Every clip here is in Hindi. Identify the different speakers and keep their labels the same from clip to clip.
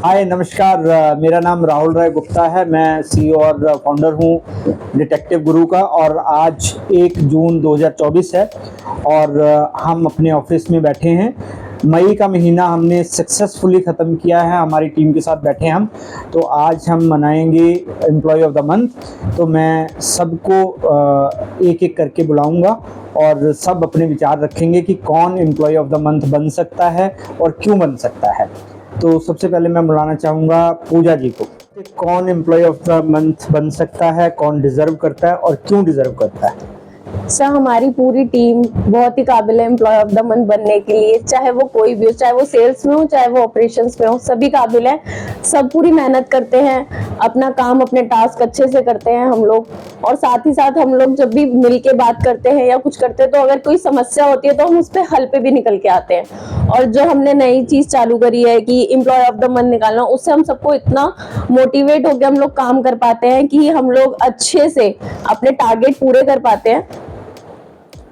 Speaker 1: हाय नमस्कार। मेरा नाम राहुल राय गुप्ता है। मैं सीईओ और फाउंडर हूँ डिटेक्टिव गुरु का। और आज 1 जून 2024 है और हम अपने ऑफिस में बैठे हैं। मई का महीना हमने सक्सेसफुली ख़त्म किया है। हमारी टीम के साथ बैठे हम, तो आज हम मनाएंगे एम्प्लॉय ऑफ द मंथ। तो मैं सबको एक एक करके बुलाऊंगा और सब अपने विचार रखेंगे कि कौन एम्प्लॉय ऑफ द मंथ बन सकता है और क्यों बन सकता है। तो सबसे पहले मैं बुलाना चाहूँगा पूजा जी को। कौन एम्प्लॉय ऑफ द मंथ बन सकता है, कौन डिज़र्व करता है और क्यों डिज़र्व करता है?
Speaker 2: सर, हमारी पूरी टीम बहुत ही काबिल है एम्प्लॉय ऑफ द मंथ बनने के लिए। चाहे वो कोई भी हो, चाहे वो सेल्स में हो, चाहे वो ऑपरेशंस में हो, सभी काबिल है। सब पूरी मेहनत करते हैं, अपना काम, अपने टास्क अच्छे से करते हैं हम लोग। और साथ ही साथ हम लोग जब भी मिल के बात करते हैं या कुछ करते हैं तो अगर कोई समस्या होती है तो हम उस पर हल पे भी निकल के आते हैं। और जो हमने नई चीज चालू करी है कि एम्प्लॉय ऑफ द मंथ निकालना, उससे हम सबको इतना मोटिवेट होकर हम लोग काम कर पाते हैं कि हम लोग अच्छे से अपने टारगेट पूरे कर पाते हैं।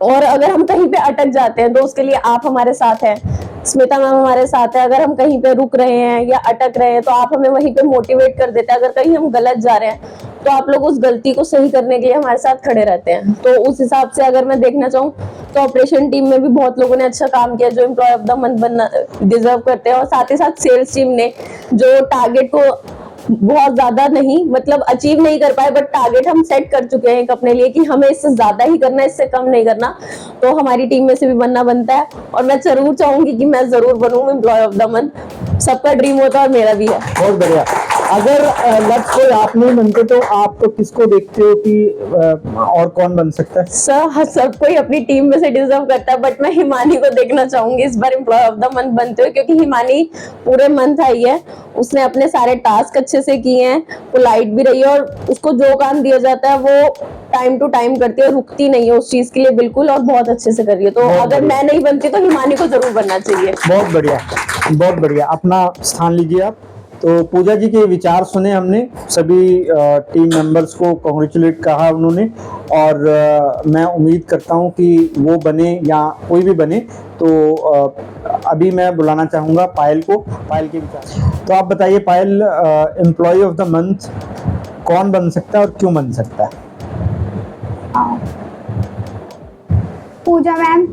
Speaker 2: और अगर हम कहीं पे अटक जाते हैं तो उसके लिए आप हमारे साथ हैं, स्मिता मैम हमारे साथ है। अगर हम कहीं पे रुक रहे हैं या अटक रहे हैं तो आप हमें वहीं पे मोटिवेट कर देते हैं। अगर कहीं हम गलत जा रहे हैं तो आप लोग उस गलती को सही करने के लिए हमारे साथ खड़े रहते हैं। तो उस हिसाब से अगर मैं देखना चाहूँ तो ऑपरेशन टीम में भी बहुत लोगों ने अच्छा काम किया जो एम्प्लॉय ऑफ द मंथ बनना डिजर्व करते हैं। और साथ ही साथ सेल्स टीम ने जो टारगेट को बहुत ज्यादा नहीं, मतलब अचीव नहीं कर पाए, बट टारगेट हम सेट कर चुके हैं अपने लिए कि हमें इससे ज्यादा ही करना है, इससे कम नहीं करना। तो हमारी टीम में से भी बनना बनता है और मैं जरूर चाहूंगी कि मैं जरूर बनूं एम्प्लॉय ऑफ द मंथ। सबका ड्रीम होता है और मेरा भी है।
Speaker 1: बहुत बढ़िया। अगर लक्ष्य कोई आप नहीं बनते तो आप तो किसको देखते हो कि और कौन बन सकता है?
Speaker 2: सर, सब कोई अपनी टीम में से डिजर्व करता है, बट मैं हिमानी को देखना चाहूंगी इस बार एम्प्लॉय ऑफ द मंथ बनते हुए, क्योंकि हिमानी पूरे मंथ आई है, उसने अपने सारे टास्क अच्छे से किए हैं, पोलाइट भी रही है और उसको जो काम दिया जाता है वो टाइम टू टाइम करती है, रुकती नहीं है उस चीज के लिए बिल्कुल, और बहुत अच्छे से कर रही है। तो अगर मैं नहीं बनती तो हिमानी को जरूर बनना चाहिए।
Speaker 1: बहुत बढ़िया, बहुत बढ़िया। अपना स्थान लीजिए आप। तो पूजा जी के विचार सुने हमने, सभी टीम मेंबर्स को कॉन्ग्रेचुलेट कहा उन्होंने। और मैं उम्मीद करता हूं कि वो बने या कोई भी बने। तो अभी मैं बुलाना चाहूँगा पायल को। पायल के विचार। तो आप बताइए पायल, एम्प्लॉय ऑफ द मंथ कौन बन सकता है और क्यों बन सकता है?
Speaker 3: पूजा मैम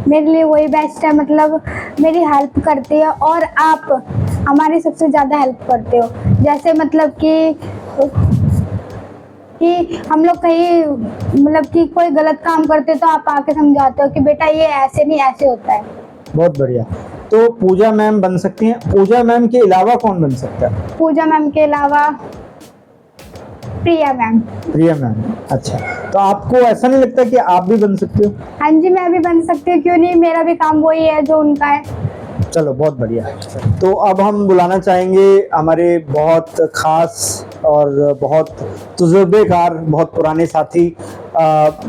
Speaker 3: मेरे लिए वही बेस्ट है, मतलब मेरी हेल्प करती है और आप हमारी सबसे ज़्यादा हेल्प करते हो। जैसे मतलब कि हम लोग कहीं मतलब कि कोई गलत काम करते तो आप आके समझाते हो कि बेटा ये ऐसे नहीं ऐसे होता है।
Speaker 1: बहुत बढ़िया। तो पूजा मैम बन सकती हैं। पूजा मैम के अलावा कौन बन सकता है?
Speaker 3: पूजा मैम के अलावा प्रिया मैम।
Speaker 1: प्रिया मैम, अच्छा। तो आपको ऐसा नहीं लगता कि आप भी बन सकते हो?
Speaker 3: हाँ जी, मैं भी बन सकती हूँ, क्यों नहीं, मेरा भी काम वही है जो उनका है।
Speaker 1: चलो बहुत बढ़िया। तो अब हम बुलाना चाहेंगे हमारे बहुत खास और बहुत तजुर्बेकार, बहुत पुराने साथी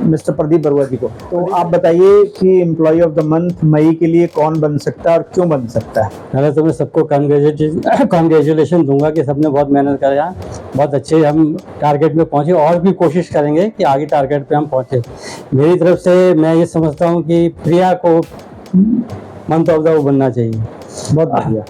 Speaker 1: मिस्टर प्रदीप बरुआ जी को। तो आप बताइए कि एम्प्लॉय ऑफ द मंथ मई के लिए कौन बन सकता है और क्यों बन सकता है?
Speaker 4: पहले तो मैं सबको कॉन्ग्रेचुलेशन दूंगा कि सबने बहुत मेहनत करा, बहुत अच्छे हम टारगेट में पहुंचे और भी कोशिश करेंगे कि आगे टारगेट पे हम पहुंचे। मेरी तरफ से मैं ये समझता हूं कि प्रिया को मंथ ऑफ द वो बनना चाहिए।
Speaker 1: बहुत बढ़िया।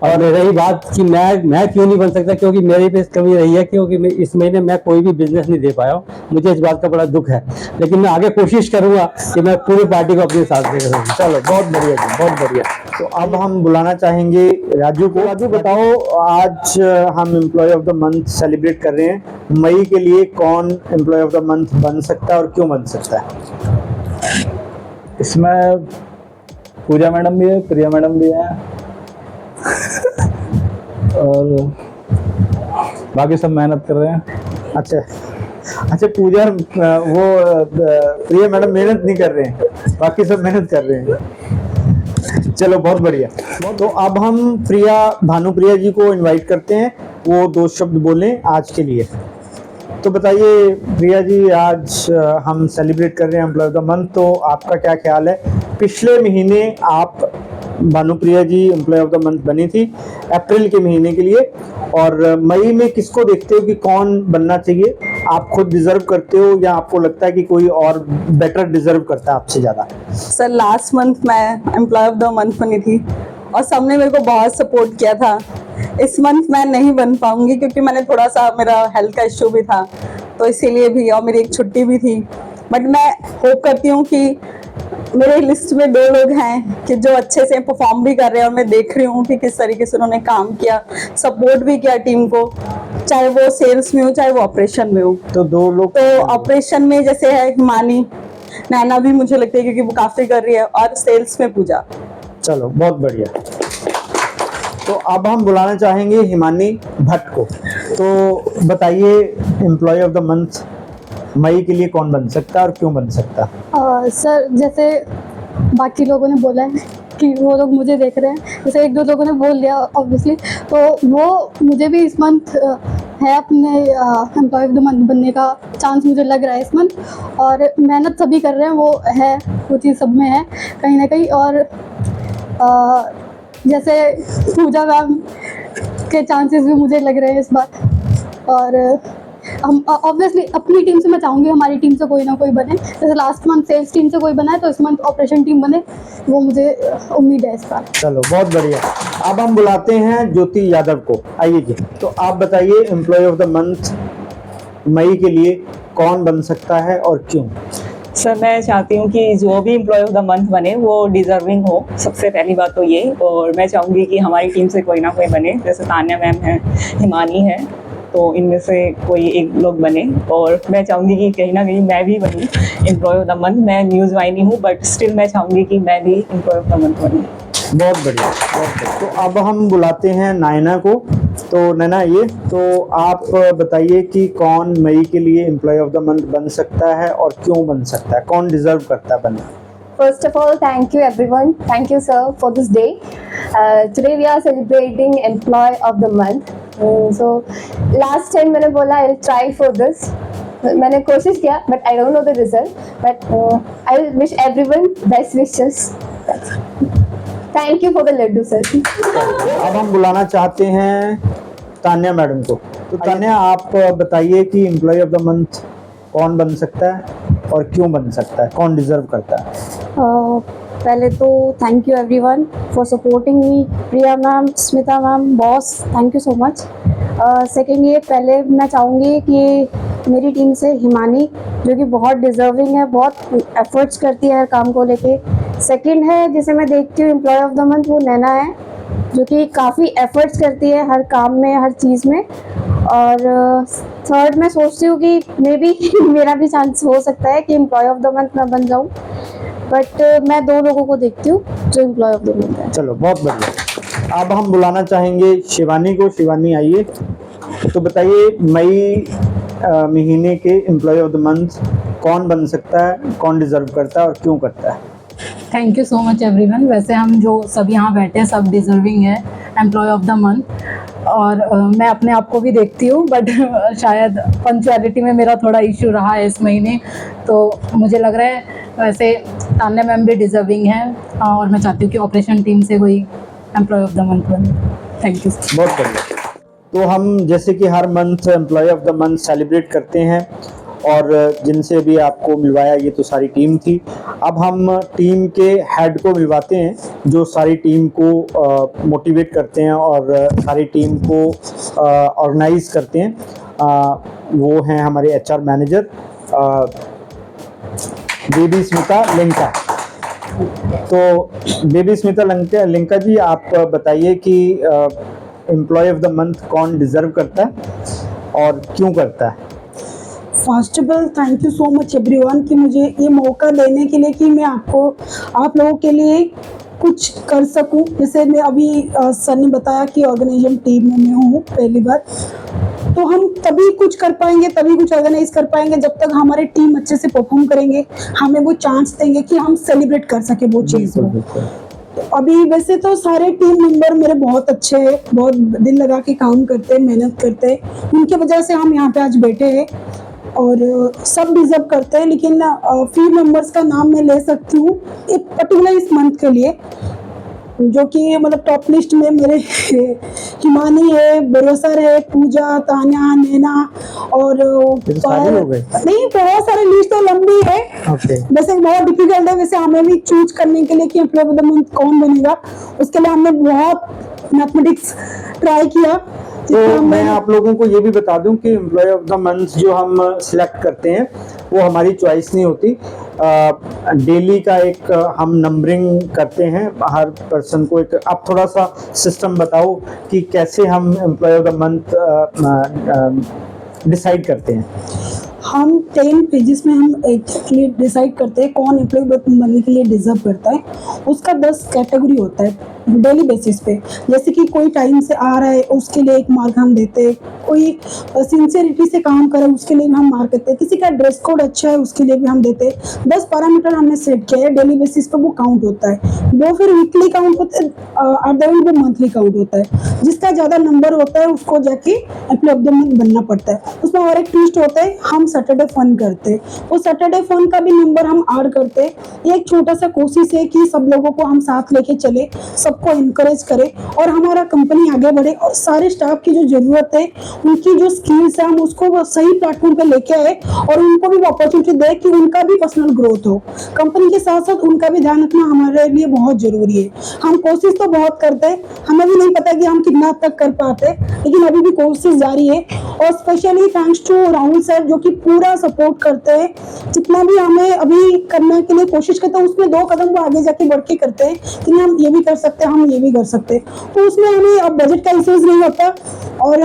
Speaker 4: और रही बात कि मैं क्यों नहीं बन सकता, क्योंकि मेरी पे कमी रही है, क्योंकि इस महीने मैं कोई भी बिजनेस नहीं दे पाया हूँ। मुझे इस बात का बड़ा दुख है, लेकिन मैं आगे कोशिश करूंगा कि मैं पूरी पार्टी को अपने साथ ले करूँगा।
Speaker 1: चलो बहुत बढ़िया जी, बहुत बढ़िया। तो अब हम बुलाना चाहेंगे राजू को। राजू बताओ, आज हम employee of the month celebrate कर रहे हैं। मई के लिए कौन एम्प्लॉय ऑफ द मंथ बन सकता है और क्यों बन सकता है?
Speaker 5: इसमें पूजा मैडम भी है, प्रिया मैडम भी है और बाकी सब मेहनत कर रहे हैं।
Speaker 1: अच्छा, पूजा वो प्रिया मैडम मेहनत नहीं कर रहे हैं, बाकी सब मेहनत कर रहे हैं। चलो बहुत बढ़िया। तो अब हम भानुप्रिया जी को इनवाइट करते हैं, वो 2 शब्द बोलें आज के लिए। तो बताइए प्रिया जी, आज हम सेलिब्रेट कर रहे हैं एम्प्लॉय ऑफ द मंथ, तो आपका क्या ख्याल है? पिछले महीने आप भानुप्रिया जी एम्प्लॉय ऑफ द मंथ बनी थी अप्रैल के महीने के लिए, और मई में किसको देखते हो कि कौन बनना चाहिए? आप खुद डिजर्व करते हो या आपको लगता है कि कोई और बेटर डिजर्व करता है आपसे ज़्यादा?
Speaker 6: सर, लास्ट मंथ मैं एम्प्लॉय ऑफ द मंथ बनी थी और सबने मेरे को बहुत सपोर्ट किया था इस मंथ मैं नहीं बन पाऊंगी क्योंकि मैंने थोड़ा सा मेरा हेल्थ का इश्यू भी था, तो इसीलिए भी, और मेरी एक छुट्टी भी थी। बट मैं होप करती हूँ कि मेरे लिस्ट में 2 लोग हैं कि जो अच्छे से परफॉर्म भी कर रहे हैं, और मैं देख रही हूँ कि किस तरीके से उन्होंने काम किया, सपोर्ट भी किया टीम को, चाहे वो सेल्स में हो चाहे वो ऑपरेशन में हो।
Speaker 1: तो 2 लोग
Speaker 6: तो ऑपरेशन में जैसे है हिमानी, नैना भी मुझे लगता है क्योंकि वो काफी कर रही है, और सेल्स में पूजा।
Speaker 1: चलो बहुत बढ़िया। तो अब हम बुलाना चाहेंगे हिमानी भट्ट को। तो बताइए, एम्प्लॉय ऑफ द मंथ मई के लिए कौन बन सकता है और क्यों बन सकता है?
Speaker 7: सर, जैसे बाकी लोगों ने बोला है कि वो लोग मुझे देख रहे हैं, जैसे 1-2 लोगों ने बोल लिया ऑब्वियसली, तो वो मुझे भी इस मंथ है अपने एम्प्लॉय ऑफ द मंथ बनने का चांस मुझे लग रहा है इस मंथ। और मेहनत सभी कर रहे हैं, वो है, वो चीज़ सब में है कहीं ना कहीं। और जैसे पूजा मैम के चांसेस भी मुझे लग रहे हैं इस बार। और हम ऑब्वियसली अपनी टीम से मैं चाहूँगी हमारी टीम से कोई ना कोई बने, जैसे लास्ट मंथ सेल्स टीम से कोई बना है तो इस मंथ ऑपरेशन टीम बने, वो मुझे उम्मीद है इस बार।
Speaker 1: चलो बहुत बढ़िया। अब हम बुलाते हैं ज्योति यादव को। आइए जी। तो आप बताइए, एम्प्लॉय ऑफ द मंथ मई के लिए कौन बन सकता है और क्यों?
Speaker 8: सर, मैं चाहती हूँ कि जो भी एम्प्लॉय ऑफ द मंथ बने वो डिजर्विंग हो, सबसे पहली बात तो ये। और मैं चाहूँगी कि हमारी टीम से कोई ना कोई बने, जैसे तान्या मैम है, हिमानी है, तो इनमें से कोई एक लोग बने। और मैं चाहूँगी कि कहीं ना कहीं मैं भी बनूँ एम्प्लॉय ऑफ द मंथ। मैं न्यूज़ वाहिनी हूँ, बट स्टिल मैं चाहूँगी कि मैं भी एम्प्लॉय ऑफ द मंथ बनूँ।
Speaker 1: बहुत बढ़िया, बहुत बढ़िया। तो अब हम बुलाते हैं नैना को। तो नैना, ये तो आप बताइए कि कौन मई के लिए एम्प्लॉय ऑफ द मंथ बन सकता है और क्यों बन सकता है, कौन डिजर्व करता है बनना?
Speaker 2: First of all, thank you everyone. Thank you sir for this day. Today we are celebrating Employee of the Month. So last time मैंने बोला I'll try for this. मैंने कोशिश किया, but I don't know the result. But I will wish everyone best wishes. Thank you for the laddu sir.
Speaker 1: अब हम बुलाना चाहते हैं तान्या मैडम को। तो तान्या, आप बताइए कि एम्प्लॉय ऑफ द मंथ कौन बन सकता है और क्यों बन सकता है, कौन डिजर्व करता है?
Speaker 7: पहले तो thank you everyone for supporting me, Priya ma'am, Smita ma'am, boss, thank you so much. Second, ये पहले मैं चाहूँगी कि मेरी टीम से हिमानी, जो कि बहुत डिजर्विंग है, बहुत एफर्ट्स करती है हर काम को लेके। सेकेंड है, जिसे मैं देखती हूँ एम्प्लॉय ऑफ द मंथ, वो नैना है, जो कि काफ़ी एफर्ट्स करती है हर काम में, हर चीज़ में। और थर्ड, मैं सोचती हूँ कि मे बी मेरा भी चांस हो सकता है कि एम्प्लॉय ऑफ द मंथ मैं बन जाऊँ, बट मैं 2 लोगों को देखती हूँ जो एम्प्लॉय ऑफ द मंथ है।
Speaker 1: चलो बहुत बढ़िया। अब हम बुलाना चाहेंगे शिवानी को। शिवानी, आइए। तो बताइए, मई महीने के एम्प्लॉय ऑफ द मंथ कौन बन सकता है, कौन डिजर्व करता है और क्यों करता है?
Speaker 9: Thank you so much everyone. वैसे हम जो सब यहाँ बैठे हैं सब डिजर्विंग है एम्प्लॉय ऑफ द मंथ। और मैं अपने आप को भी देखती हूँ, बट शायद पंक्चुअलिटी में मेरा थोड़ा इशू रहा है इस महीने, तो मुझे लग रहा है वैसे तान्या मैम भी डिजर्विंग है। और मैं चाहती हूँ कि ऑपरेशन टीम से कोई एम्प्लॉय ऑफ द मंथ बने। Thank you.
Speaker 1: बहुत बढ़िया। तो हम जैसे कि हर month employee of the month celebrate करते हैं, और जिनसे भी आपको मिलवाया ये तो सारी टीम थी। अब हम टीम के हेड को मिलवाते हैं, जो सारी टीम को मोटिवेट करते हैं और सारी टीम को ऑर्गेनाइज करते हैं। वो हैं हमारे एचआर मैनेजर बेबी स्मिता लिंका। तो बेबी स्मिता लिंका जी, आप बताइए कि एम्प्लॉय ऑफ द मंथ कौन डिजर्व करता है और क्यों करता है?
Speaker 10: First of all thank you so much everyone कि मुझे ये मौका देने के लिए कि मैं आप लोगों के लिए कुछ कर सकूं। जैसे मैं अभी सर ने बताया कि ऑर्गेनाइजेशन टीम में मैं हूँ पहली बार, तो हम तभी कुछ कर पाएंगे, तभी कुछ ऑर्गेनाइज कर पाएंगे जब तक हमारी टीम अच्छे से परफॉर्म करेंगे, हमें वो चांस देंगे कि हम सेलिब्रेट कर सके वो चीज़ को। अभी वैसे तो सारे टीम मेंबर मेरे बहुत अच्छे हैं, बहुत दिल लगा के काम करते हैं, मेहनत करते हैं, उनके वजह से हम यहाँ पे आज बैठे हैं और सब डिजर्व करते हैं। लेकिन फ्यू मेंबर्स का नाम मैं ले सकती हूँ एक पर्टिकुलर इस मंथ के लिए, जो कि मतलब टॉप लिस्ट में मेरे हिमानी है, बरोसर है, पूजा, तान्या, नैना और नहीं, बहुत सारे लिस्ट तो लंबी है। वैसे बहुत डिफिकल्ट है वैसे हमें भी चूज करने के लिए कि एम्प्लॉय ऑफ द मंथ कौन बनेगा। उसके लिए हमने बहुत मैथमेटिक्स ट्राई किया।
Speaker 1: तो मैं आप लोगों को ये भी बता दूं कि एम्प्लॉय ऑफ द मंथ जो हम सिलेक्ट करते हैं वो हमारी चॉइस नहीं होती। डेली का एक हम नंबरिंग करते हैं हर पर्सन को। एक आप थोड़ा सा सिस्टम बताओ कि कैसे हम employee of the month decide करते हैं।
Speaker 10: हम 10 पेजेस में हम एक्चुअली डिसाइड करते हैं कौन एम्प्लॉय बनने के लिए डिजर्व करता है। उसका 10 कैटेगरी होता है डेली बेसिस पे। जैसे कि कोई टाइम से आ रहा है उसके लिए एक मार्क हम देते हैं, कोई सिंसियरिटी से काम करे उसके लिए भी हम मार्क देते हैं, किसी का ड्रेस कोड अच्छा है उसके लिए भी हम देते हैं। 10 पैरामीटर हमने सेट किया है, डेली बेसिस पे वो काउंट होता है। वो फिर वीकली काउंट होता है, एट द एंड वो मंथली काउंट होता है। जिसका ज़्यादा नंबर होता है उसको जाके एम्प्लॉय ऑफ द मंथ बनना पड़ता है। उसमें और एक ट्विस्ट होता है, हम सैटरडे फन करते हैं, वो सैटरडे फन का भी नंबर हम ऐड करते हैं। ये एक छोटा सा कोशिश है कि सब लोगों को हम साथ लेके चले, सबको इनकरेज करें और हमारा कंपनी आगे बढ़े और सारे स्टाफ की जो जरूरत है उनकी जो स्किल्स है हम उसको सही प्लेटफॉर्म पे लेके आए और उनको भी अपॉर्चुनिटी दे कि उनका भी पर्सनल ग्रोथ हो। कंपनी के साथ साथ उनका भी ध्यान रखना हमारे लिए बहुत जरूरी है। हम कोशिश तो बहुत करते हैं, हमें भी नहीं पता कि हम कितना तक कर पाते, लेकिन अभी भी कोशिश जारी है। और specially thanks to Rahul sir जो कि पूरा सपोर्ट करते हैं। जितना भी हमें अभी करने के लिए कोशिश करते हैं उसमें 2 कदम वो आगे जाके बढ़ के करते हैं कि हम ये भी कर सकते हैं, हम ये भी कर सकते हैं। तो उसमें हमें अब बजट का इश्यूज नहीं होता। और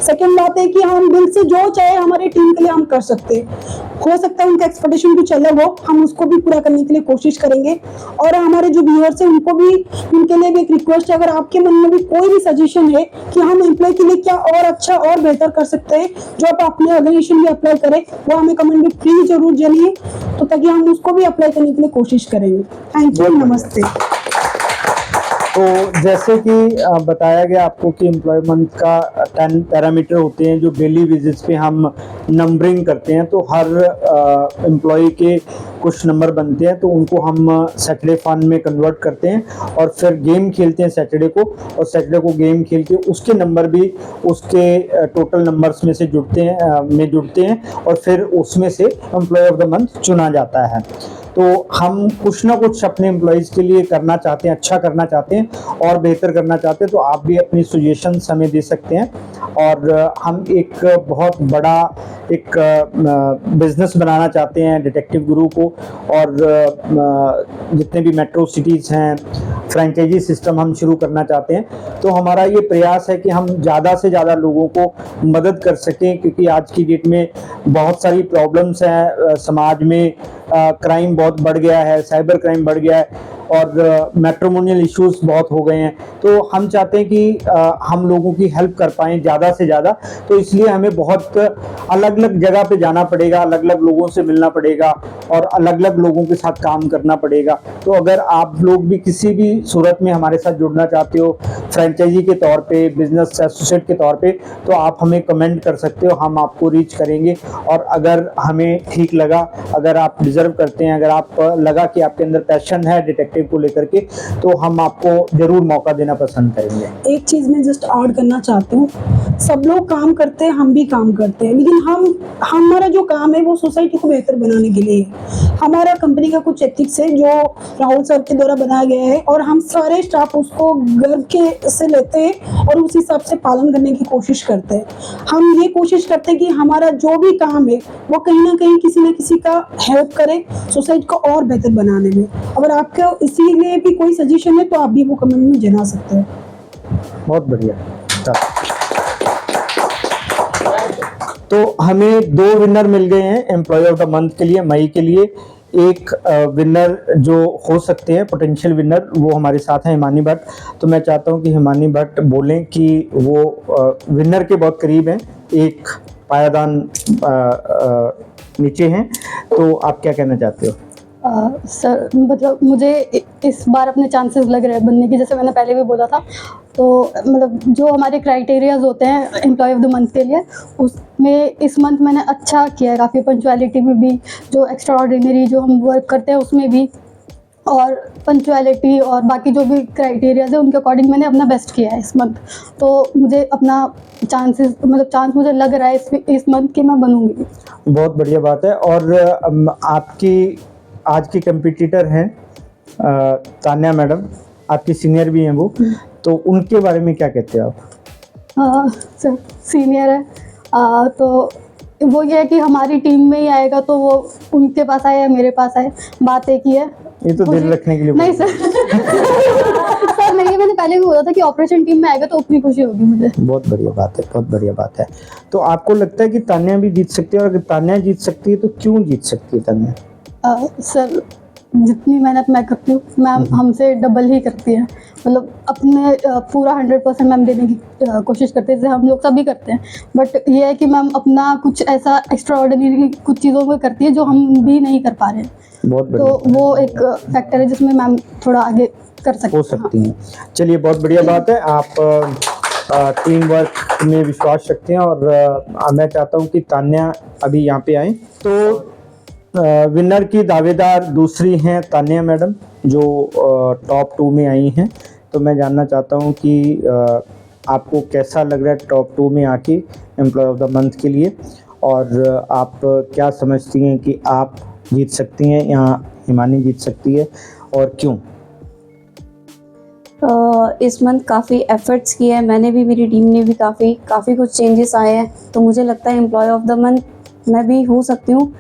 Speaker 10: सेकंड बात है कि हम दिल से जो चाहे हमारी टीम के लिए हम कर सकते हैं। हो सकता है उनका एक्सपेक्टेशन कुछ अलग हो, हम उसको भी पूरा करने के लिए कोशिश करेंगे। और हमारे जो व्यूअर्स हैं उनको भी, उनके लिए भी एक रिक्वेस्ट है, अगर आपके मन में भी कोई भी सजेशन है कि हम एम्प्लॉय के लिए क्या और अच्छा और बेहतर कर सकते हैं जो आप अपने ऑर्गेनाइजेशन में अप्लाई करें, वो हमें कमेंट में प्लीज जरूर जानिए, तो ताकि हम उसको भी अप्लाई करने के लिए कोशिश करेंगे। थैंक यू, नमस्ते।
Speaker 1: तो जैसे कि बताया गया आपको कि एम्प्लॉय मंथ का 10 पैरामीटर होते हैं जो डेली बेसिस पे हम नंबरिंग करते हैं। तो हर एम्प्लॉय के कुछ नंबर बनते हैं, तो उनको हम सैटरडे फन में कन्वर्ट करते हैं और फिर गेम खेलते हैं सैटरडे को। और सैटरडे को गेम खेल के उसके नंबर भी उसके टोटल नंबर्स में से जुड़ते हैं और फिर उसमें से एम्प्लॉय ऑफ द मंथ चुना जाता है। तो हम कुछ ना कुछ अपने एम्प्लॉयज़ के लिए करना चाहते हैं, अच्छा करना चाहते हैं और बेहतर करना चाहते हैं। तो आप भी अपनी सजेशंस हमें दे सकते हैं और हम एक बहुत बड़ा एक बिज़नेस बनाना चाहते हैं डिटेक्टिव गुरु को। और जितने भी मेट्रो सिटीज़ हैं फ्रेंचाइजी सिस्टम हम शुरू करना चाहते हैं। तो हमारा ये प्रयास है कि हम ज़्यादा से ज़्यादा लोगों को मदद कर सकें, क्योंकि आज की डेट में बहुत सारी प्रॉब्लम्स हैं समाज में। क्राइम बहुत बढ़ गया है, साइबर क्राइम बढ़ गया है और मैट्रिमोनियल इश्यूज बहुत हो गए हैं। तो हम चाहते हैं कि हम लोगों की हेल्प कर पाएँ ज़्यादा से ज़्यादा। तो इसलिए हमें बहुत अलग अलग जगह पे जाना पड़ेगा, अलग अलग लोगों से मिलना पड़ेगा और अलग अलग लोगों के साथ काम करना पड़ेगा। तो अगर आप लोग भी किसी भी सूरत में हमारे साथ जुड़ना चाहते हो, फ्रेंचाइजी के तौर पे, बिजनेस एसोसिएट के तौर पे, तो आप हमें कमेंट कर सकते हो, हम आपको रीच करेंगे। और अगर हमें ठीक लगा, अगर आप डिज़र्व करते हैं, अगर आप लगा कि आपके अंदर पैशन है डिटेक्टिव को लेकर के, तो हम आपको जरूर मौका देना पसंद करेंगे।
Speaker 10: एक चीज मैं जस्ट ऐड करना चाहती हूँ, सब लोग काम करते हैं, हम भी काम करते हैं, लेकिन हमारा जो काम है वो सोसाइटी को बेहतर बनाने के लिए है। हमारा कंपनी का कुछ एथिक्स है जो राहुल सर के द्वारा बनाया गया है और हम सारे स्टाफ उसको गर्व के से लेते हैं और उस हिसाब से पालन करने की कोशिश करते हैं। हम ये कोशिश करते हैं कि हमारा जो भी काम है वो कहीं ना कहीं किसी न किसी का हेल्प करे सोसाइटी को और बेहतर बनाने में। अगर आपका इसीलिए भी कोई सजेशन है तो आप भी वो कमेंट में जना सकते हैं।
Speaker 1: बहुत बढ़िया। तो हमें 2 विनर मिल गए हैं एम्प्लॉय ऑफ द मंथ के लिए, मई के लिए। एक विनर जो हो सकते हैं पोटेंशियल विनर, वो हमारे साथ हैं हिमानी भट्ट। तो मैं चाहता हूं कि हिमानी भट्ट बोलें कि वो विनर के बहुत करीब हैं, एक पायादान नीचे हैं। तो आप क्या कहना चाहते हो?
Speaker 7: सर मतलब मुझे इस बार अपने चांसेस लग रहे हैं बनने की, जैसे मैंने पहले भी बोला था। तो मतलब जो हमारे क्राइटेरियाज होते हैं एम्प्लॉय ऑफ द मंथ के लिए, उसमें इस मंथ मैंने अच्छा किया है काफ़ी, पंक्चुअलिटी में भी, जो एक्स्ट्रा ऑर्डिनरी जो हम वर्क करते हैं उसमें भी, और पंक्चुअलिटी और बाकी जो भी क्राइटेरियाज है उनके अकॉर्डिंग मैंने अपना बेस्ट किया है इस मंथ। तो मुझे अपना चांस मुझे लग रहा है इस मंथ कि मैं बनूंगी।
Speaker 1: बहुत बढ़िया बात है। और आपकी आज की कंपटीटर हैं तान्या मैडम, आपकी सीनियर भी हैं वो। तो उनके बारे में क्या कहते हैं आप?
Speaker 7: सर सीनियर है तो वो ये है कि हमारी टीम में ही आएगा तो वो उनके पास आए या मेरे पास आए, बात एक ही है।
Speaker 1: ये तो दिल रखने के लिए
Speaker 7: नहीं सर सर नहीं, मैंने पहले भी बोला था कि ऑपरेशन टीम में आएगा तो उतनी खुशी होगी मुझे।
Speaker 1: बहुत बढ़िया बात है, बहुत बढ़िया बात है। तो आपको लगता है कि तान्या भी जीत सकती है, और अगर तान्या जीत सकती है तो क्यों जीत सकती है तान्या?
Speaker 7: सर जितनी मेहनत मैं करती हूँ मैम हमसे डबल ही करती है, मतलब अपने पूरा 100% मैम देने की कोशिश करते हैं, जैसे हम लोग सभी करते हैं। बट ये है कि मैम अपना कुछ ऐसा एक्स्ट्रा ऑर्डिनरी कुछ चीज़ों में करती है जो हम भी नहीं कर पा रहे हैं।
Speaker 1: बहुत बढ़िया,
Speaker 7: तो वो एक फैक्टर है जिसमें मैम थोड़ा आगे कर सकते
Speaker 1: हो सकती हैं। चलिए बहुत बढ़िया बात है, आप टीम वर्क में विश्वास रखते हैं, और मैं चाहता हूं कि तान्या अभी यहाँ पे आए। तो विनर की दावेदार दूसरी हैं तान्या मैडम, जो टॉप 2 में आई हैं। तो मैं जानना चाहता हूं कि आपको कैसा लग रहा है टॉप 2 में आके एम्प्लॉय ऑफ द मंथ के लिए, और आप क्या समझती हैं कि आप जीत सकती हैं या हिमानी जीत सकती है, और क्यों?
Speaker 7: इस मंथ काफ़ी एफर्ट्स किए हैं मैंने भी, मेरी टीम ने भी काफ़ी कुछ चेंजेस आए हैं, तो मुझे लगता है एम्प्लॉय ऑफ द मंथ मैं भी हो सकती हूँ।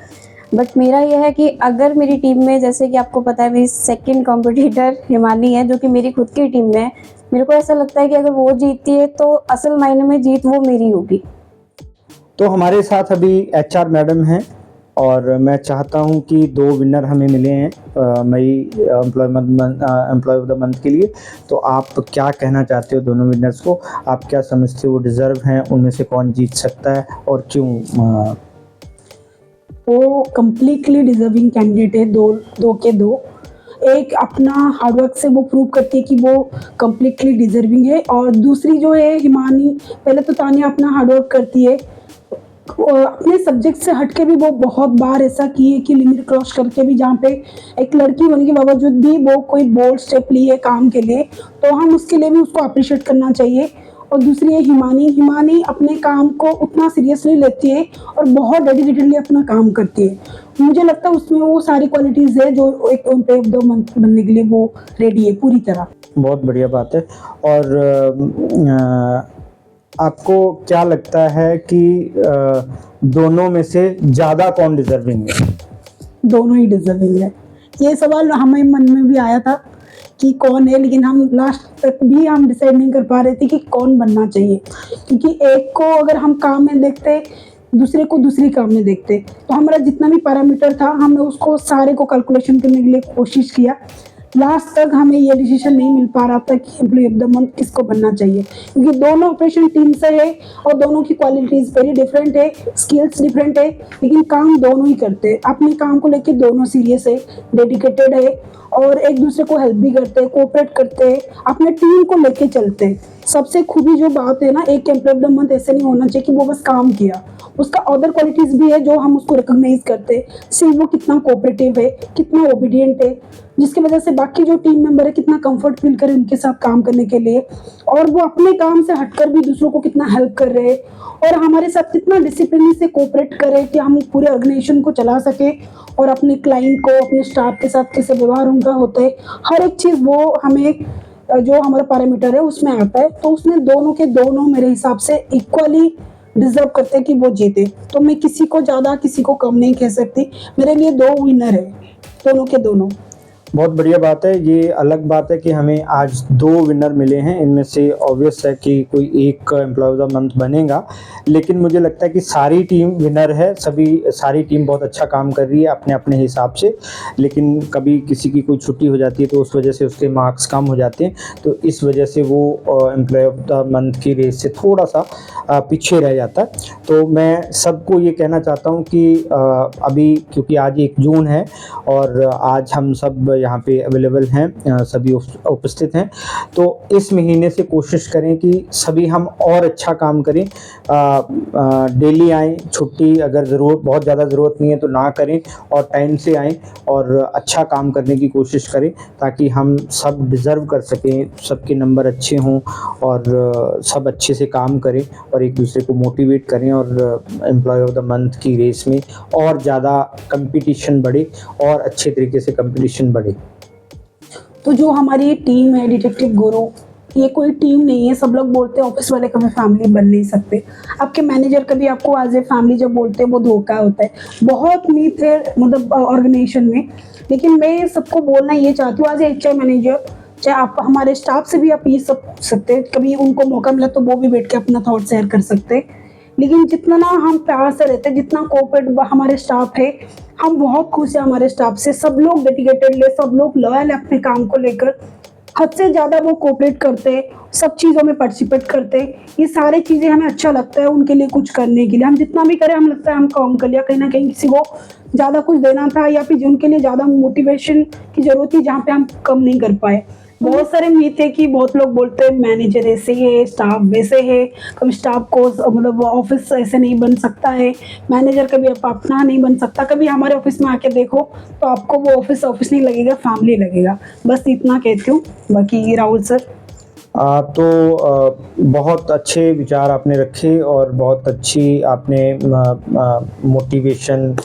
Speaker 7: बट मेरा यह है कि अगर मेरी टीम में, जैसे कि आपको पता है मेरी सेकंड कॉम्पिटिटर हिमानी है जो कि मेरी खुद की टीम में है, मेरे को ऐसा लगता है कि अगर वो जीतती है तो असल मायने में जीत वो मेरी होगी।
Speaker 1: तो हमारे साथ अभी HR मैडम हैं, और मैं चाहता हूं कि 2 विनर हमें मिले हैं मई एम्प्लॉय ऑफ द मंथ के लिए। तो आप क्या कहना चाहते हो दोनों विनर्स को? आप क्या समझते हो वो डिज़र्व हैं, उनमें से कौन जीत सकता है और क्यों?
Speaker 10: वो कम्प्लीटली डिजर्विंग कैंडिडेट है, दो के दो। एक अपना हार्डवर्क से वो प्रूव करती है कि वो कम्प्लीटली डिजर्विंग है, और दूसरी जो है हिमानी, पहले तो तान्या अपना हार्डवर्क करती है, अपने सब्जेक्ट से हटके भी वो बहुत बार ऐसा की है कि लिमिट क्रॉस करके भी, जहाँ पे एक लड़की होने के बावजूद भी वो कोई बोल्ड स्टेप ली है काम के लिए, तो हम उसके लिए भी उसको अप्रिशिएट करना चाहिए। और दूसरी है हिमानी अपने काम को उतना सीरियसली लेती है और बहुत डेडिकेटेडली अपना काम करती है। मुझे लगता है उसमें वो सारी क्वालिटीज़ है जो एक एम्प्लॉय ऑफ द मंथ बनने के लिए वो रेडी है पूरी तरह।
Speaker 1: बहुत बढ़िया बात है। और आपको क्या लगता है कि दोनों में से ज़्यादा कौन डिजर्विंग है?
Speaker 10: दोनों ही डिजर्विंग है। ये सवाल हमें मन में भी आया था कि कौन है, लेकिन हम लास्ट तक भी हम डिसाइड नहीं कर पा रहे थे कि कौन बनना चाहिए, क्योंकि एक को अगर हम काम में देखते, दूसरे को दूसरी काम में देखते, तो हमारा जितना भी पैरामीटर था हमने उसको सारे को कैलकुलेशन करने के लिए कोशिश किया। लास्ट तक हमें ये डिसीजन नहीं मिल पा रहा था कि एम्प्लॉय ऑफ द मंथ किसको बनना चाहिए, क्योंकि दोनों ऑपरेशन टीम से है और दोनों की क्वालिटीज़ वेरी डिफरेंट है, स्किल्स डिफरेंट है, लेकिन काम दोनों ही करते हैं। अपने काम को लेके दोनों सीरियस है, डेडिकेटेड है, और एक दूसरे को हेल्प भी करते हैं, कोऑपरेट करते हैं, अपने टीम को लेके चलते हैं। सबसे खूबी जो बात है ना, एक एम्प्लॉय ऑफ द मंथ ऐसे नहीं होना चाहिए कि वो बस काम किया, उसका अदर क्वालिटीज़ भी है जो हम उसको रिकॉग्नाइज करते हैं। सिर्फ वो कितना कोऑपरेटिव है, कितना ओबीडियंट है, जिसकी वजह से बाकी जो टीम मेंबर है कितना कंफर्ट फील करे उनके साथ काम करने के लिए, और वो अपने काम से हटकर भी दूसरों को कितना हेल्प कर रहे हैं, और हमारे साथ कितना डिसिप्लिन से कोऑपरेट करे कि हम पूरे ऑर्गेनाइजेशन को चला सके, और अपने क्लाइंट को, अपने स्टाफ के साथ कैसे व्यवहार उनका होता है, हर एक चीज़ वो हमें जो हमारा पैरामीटर है उसमें आता है। तो उसमें दोनों के दोनों मेरे हिसाब से इक्वली डिजर्व करते हैं कि वो जीते। तो मैं किसी को ज़्यादा किसी को कम नहीं कह सकती, मेरे लिए 2 विनर है, दोनों के दोनों।
Speaker 1: बहुत बढ़िया बात है। ये अलग बात है कि हमें आज 2 विनर मिले हैं, इनमें से ऑब्वियस है कि कोई एक एम्प्लॉय ऑफ द मंथ बनेगा, लेकिन मुझे लगता है कि सारी टीम विनर है, सारी टीम बहुत अच्छा काम कर रही है अपने अपने हिसाब से। लेकिन कभी किसी की कोई छुट्टी हो जाती है तो उस वजह से उसके मार्क्स कम हो जाते हैं, तो इस वजह से वो एम्प्लॉय ऑफ द मंथ की रेस से थोड़ा सा पीछे रह जाता है। तो मैं सबको ये कहना चाहता हूँ कि अभी क्योंकि आज 1 जून है और आज हम सब यहाँ पे अवेलेबल हैं, सभी उपस्थित हैं, तो इस महीने से कोशिश करें कि सभी हम और अच्छा काम करें, डेली आएँ, छुट्टी अगर बहुत ज़्यादा ज़रूरत नहीं है तो ना करें, और टाइम से आएँ और अच्छा काम करने की कोशिश करें, ताकि हम सब डिज़र्व कर सकें, सबके नंबर अच्छे हों और सब अच्छे से काम करें और एक दूसरे को मोटिवेट करें, और एम्प्लॉय ऑफ द मंथ की रेस में और ज़्यादा कंपटीशन बढ़े और अच्छे तरीके से कंपटीशन बढ़े।
Speaker 10: तो जो हमारी टीम है डिटेक्टिव गुरु, ये कोई टीम नहीं है। सब लोग बोलते हैं ऑफिस वाले कभी फैमिली बन नहीं सकते, आपके मैनेजर कभी आपको एज ए फैमिली जब बोलते हैं वो धोखा होता है। बहुत मीट है मतलब ऑर्गेनाइजेशन में, लेकिन मैं सबको बोलना ये चाहती हूँ एज ए HR मैनेजर, चाहे आप हमारे स्टाफ से भी आप ये सब पूछ सकते हैं, कभी उनको मौका मिला तो वो भी बैठ के अपना थॉट शेयर कर सकते हैं। लेकिन जितना ना हम प्यार से रहते हैं, जितना कोऑपरेट हमारे स्टाफ है, हम बहुत खुश हैं हमारे स्टाफ से। सब लोग डेडिकेटेड है, सब लोग लॉयल है अपने काम को लेकर, हद से ज़्यादा वो कोऑपरेट करते हैं, सब चीज़ों में पार्टिसिपेट करते हैं। ये सारी चीज़ें हमें अच्छा लगता है उनके लिए कुछ करने के लिए। हम जितना भी करें हम लगता है हम काम कर लिया, कहीं ना कहीं किसी को ज़्यादा कुछ देना था या फिर उनके लिए ज़्यादा मोटिवेशन की ज़रूरत थी जहाँ पे हम कम नहीं कर पाए। बहुत सारे मीट है कि बहुत लोग बोलते हैं मैनेजर ऐसे है, स्टाफ वैसे है, कभी स्टाफ को मतलब ऑफिस ऐसे नहीं बन सकता है, मैनेजर कभी आप अपना नहीं बन सकता। कभी हमारे ऑफिस में आके देखो तो आपको वो ऑफिस नहीं लगेगा, फैमिली लगेगा। बस इतना कहती हूँ। बाकी राहुल सर
Speaker 1: बहुत अच्छे विचार आपने रखे और बहुत अच्छी आपने मोटिवेशन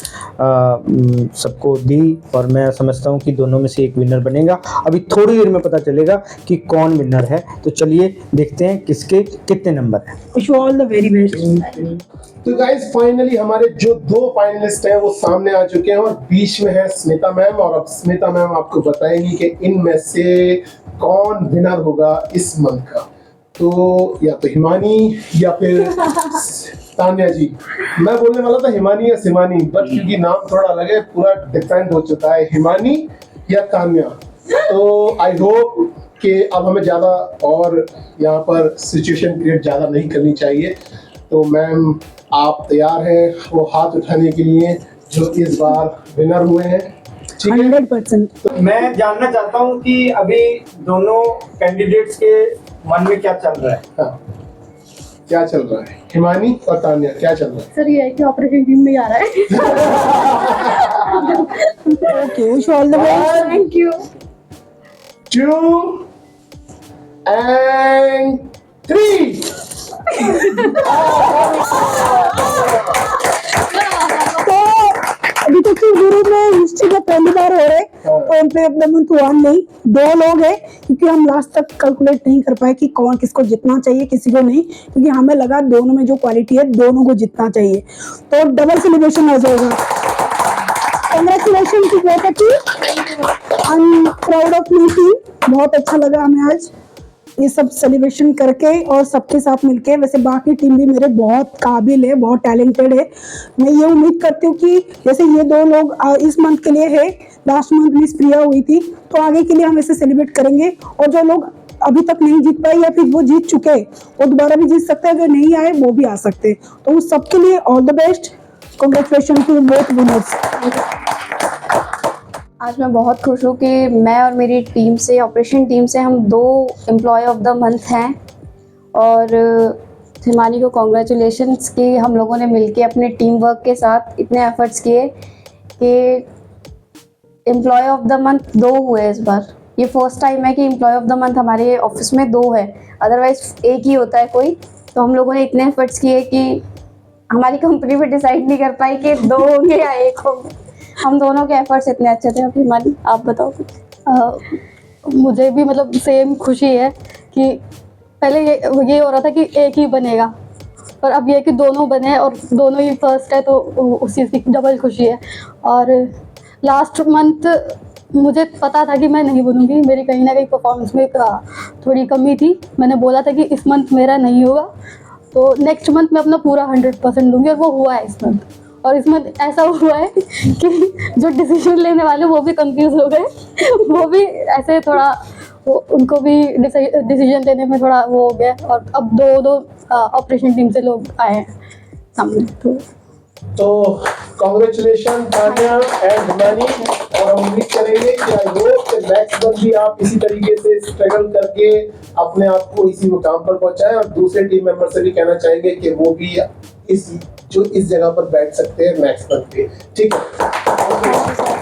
Speaker 1: सबको दी, और मैं समझता हूँ कि दोनों में से एक विनर बनेगा। अभी थोड़ी देर में पता चलेगा कि कौन विनर है, तो चलिए देखते हैं किसके कितने नंबर हैं।
Speaker 10: Wish you all the very best.
Speaker 11: तो गाइस फाइनली हमारे जो 2 फाइनलिस्ट हैं वो सामने आ चुके हैं और बीच में है स्मिता मैम, और अब स्मिता मैम आपको बताएंगी कि इनमें से कौन विनर होगा इस मंथ का। तो या तो हिमानी या फिर तान्या जी। मैं बोलने वाला था हिमानी या सिमानी, बट क्योंकि नाम थोड़ा अलग है, पूरा डिफरेंट हो चुका है, हिमानी या तान्या। तो आई होप कि अब हमें ज़्यादा और यहाँ पर सिचुएशन क्रिएट ज़्यादा नहीं करनी चाहिए। तो मैम आप तैयार हैं वो हाथ उठाने के लिए जो इस बार विनर हुए हैं?
Speaker 10: 100%।
Speaker 1: तो मैं जानना चाहता हूँ कि अभी दोनों कैंडिडेट्स के मन में क्या चल रहा है।
Speaker 11: हाँ, क्या चल रहा है हिमानी और तान्या, क्या चल रहा है?
Speaker 7: सर ये है कि ऑपरेशन टीम में आ रहा है।
Speaker 10: Okay, wish you all the best.
Speaker 7: Thank you.
Speaker 11: 2 and 3।
Speaker 10: अभी तक के ग्रुप में हिस्ट्री का पहली बार हो रहा है, तो एम्प्लॉय ऑफ द मंथ 1 नहीं 2 लोग हैं, क्योंकि हम लास्ट तक कैलकुलेट नहीं कर पाए कि कौन किसको जितना चाहिए, किसी को नहीं, क्योंकि हमें लगा दोनों में जो क्वालिटी है दोनों को जितना चाहिए, तो डबल सेलिब्रेशन हो जाएगा। कांग्रेचुलेशन की बात है कि I am proud of my team. बहुत अच्छा लगा हमें आज ये सब सेलिब्रेशन करके और सबके साथ मिलके। वैसे बाकी टीम भी मेरे बहुत काबिल है, बहुत टैलेंटेड है। मैं ये उम्मीद करती हूँ कि जैसे ये 2 लोग इस मंथ के लिए है, लास्ट मंथ मिस प्रिया हुई थी, तो आगे के लिए हम ऐसे सेलिब्रेट करेंगे। और जो लोग अभी तक नहीं जीत पाए या फिर वो जीत चुके वो दोबारा भी जीत सकते हैं, जो नहीं आए वो भी आ सकते हैं। तो उस सबके लिए all the best. Congratulation to both winners.
Speaker 2: आज मैं बहुत खुश हूँ कि मैं और मेरी टीम से, ऑपरेशन टीम से, हम 2 एम्प्लॉय ऑफ द मंथ हैं। और हिमानी को कॉन्ग्रेचुलेशंस कि हम लोगों ने मिलके अपने टीम वर्क के साथ इतने एफर्ट्स किए कि एम्प्लॉय ऑफ द मंथ 2 हुए इस बार। ये फर्स्ट टाइम है कि एम्प्लॉय ऑफ द मंथ हमारे ऑफिस में 2 है, अदरवाइज एक ही होता है कोई। तो हम लोगों ने इतने एफर्ट्स किए कि हमारी कंपनी भी डिसाइड नहीं कर पाई कि 2 होंगे या 1 होंगे। हम दोनों के एफर्ट्स इतने अच्छे थे। हिमानी आप बताओ कुछ।
Speaker 9: मुझे भी मतलब सेम खुशी है कि पहले ये हो रहा था कि एक ही बनेगा, पर अब ये कि दोनों बने और दोनों ही फर्स्ट है, तो उस चीज़ की डबल खुशी है। और लास्ट मंथ मुझे पता था कि मैं नहीं बनूंगी, मेरी कहीं ना कहीं परफॉर्मेंस में थोड़ी कमी थी। मैंने बोला था कि इस मंथ मेरा नहीं होगा, तो नेक्स्ट मंथ मैं अपना पूरा 100% दूंगी, और वो हुआ है इस मंथ। और इसमें ऐसा हुआ है कि जो डिसीजन लेने वाले वो भी कंफ्यूज हो गए, वो भी ऐसे थोड़ा उनको भी डिसीजन लेने में थोड़ा वो हो गया। और अब दो ऑपरेशन टीम से लोग आए हैं सामने।
Speaker 11: तो कांग्रेचुलेशन तान्या एंड हिमानी, और हम उम्मीद करेंगे कि आई होप कि नेक्स्ट मंथ भी आप इसी तरीके से स्ट्रगल करके अपने आप को इसी मुकाम पर पहुंचाएं। और दूसरे टीम मेंबर से भी कहना चाहेंगे कि वो भी इस जगह पर बैठ सकते हैं नेक्स्ट मंथ पे। ठीक है।